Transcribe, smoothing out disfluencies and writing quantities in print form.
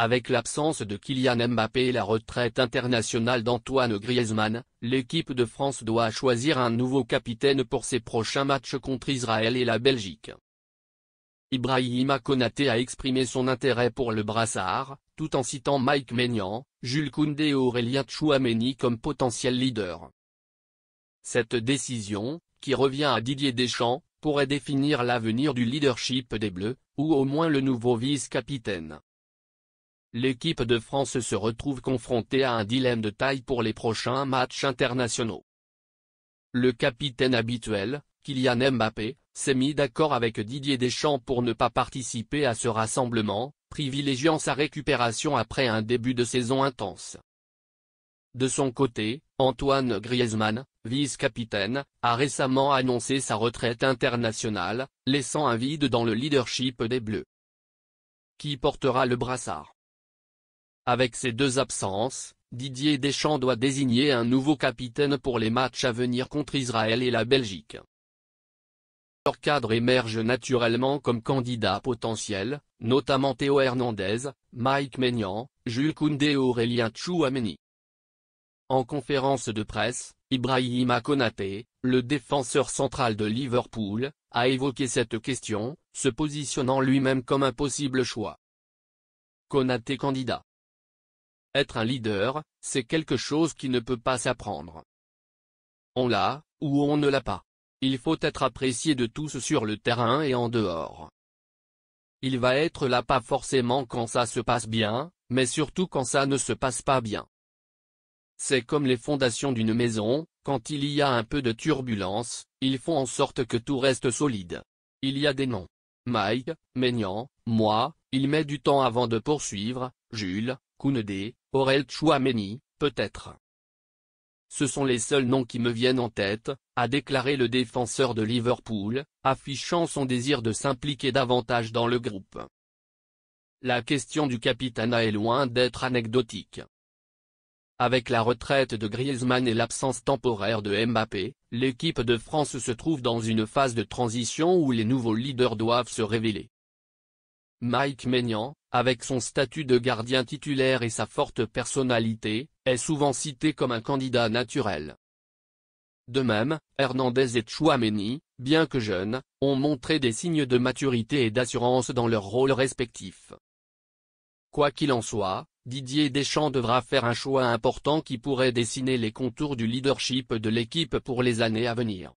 Avec l'absence de Kylian Mbappé et la retraite internationale d'Antoine Griezmann, l'équipe de France doit choisir un nouveau capitaine pour ses prochains matchs contre Israël et la Belgique. Ibrahima Konaté a exprimé son intérêt pour le brassard, tout en citant Mike Maignan, Jules Koundé et Aurélien Tchouaméni comme potentiels leaders. Cette décision, qui revient à Didier Deschamps, pourrait définir l'avenir du leadership des Bleus, ou au moins le nouveau vice-capitaine. L'équipe de France se retrouve confrontée à un dilemme de taille pour les prochains matchs internationaux. Le capitaine habituel, Kylian Mbappé, s'est mis d'accord avec Didier Deschamps pour ne pas participer à ce rassemblement, privilégiant sa récupération après un début de saison intense. De son côté, Antoine Griezmann, vice-capitaine, a récemment annoncé sa retraite internationale, laissant un vide dans le leadership des Bleus. Qui portera le brassard? Avec ces deux absences, Didier Deschamps doit désigner un nouveau capitaine pour les matchs à venir contre Israël et la Belgique. Leur cadre émerge naturellement comme candidats potentiels, notamment Théo Hernandez, Mike Maignan, Jules Koundé et Aurélien Tchouaméni. En conférence de presse, Ibrahima Konaté, le défenseur central de Liverpool, a évoqué cette question, se positionnant lui-même comme un possible choix. Konaté candidat. Être un leader, c'est quelque chose qui ne peut pas s'apprendre. On l'a, ou on ne l'a pas. Il faut être apprécié de tous sur le terrain et en dehors. Il va être là pas forcément quand ça se passe bien, mais surtout quand ça ne se passe pas bien. C'est comme les fondations d'une maison, quand il y a un peu de turbulence, ils font en sorte que tout reste solide. Il y a des noms. Mike, Maignan, moi, il met du temps avant de poursuivre, Jules, Koundé, Aurélien Tchouaméni, peut-être. Ce sont les seuls noms qui me viennent en tête, a déclaré le défenseur de Liverpool, affichant son désir de s'impliquer davantage dans le groupe. La question du capitanat est loin d'être anecdotique. Avec la retraite de Griezmann et l'absence temporaire de Mbappé, l'équipe de France se trouve dans une phase de transition où les nouveaux leaders doivent se révéler. Mike Maignan, avec son statut de gardien titulaire et sa forte personnalité, est souvent cité comme un candidat naturel. De même, Hernandez et Tchouaméni, bien que jeunes, ont montré des signes de maturité et d'assurance dans leurs rôles respectifs. Quoi qu'il en soit, Didier Deschamps devra faire un choix important qui pourrait dessiner les contours du leadership de l'équipe pour les années à venir.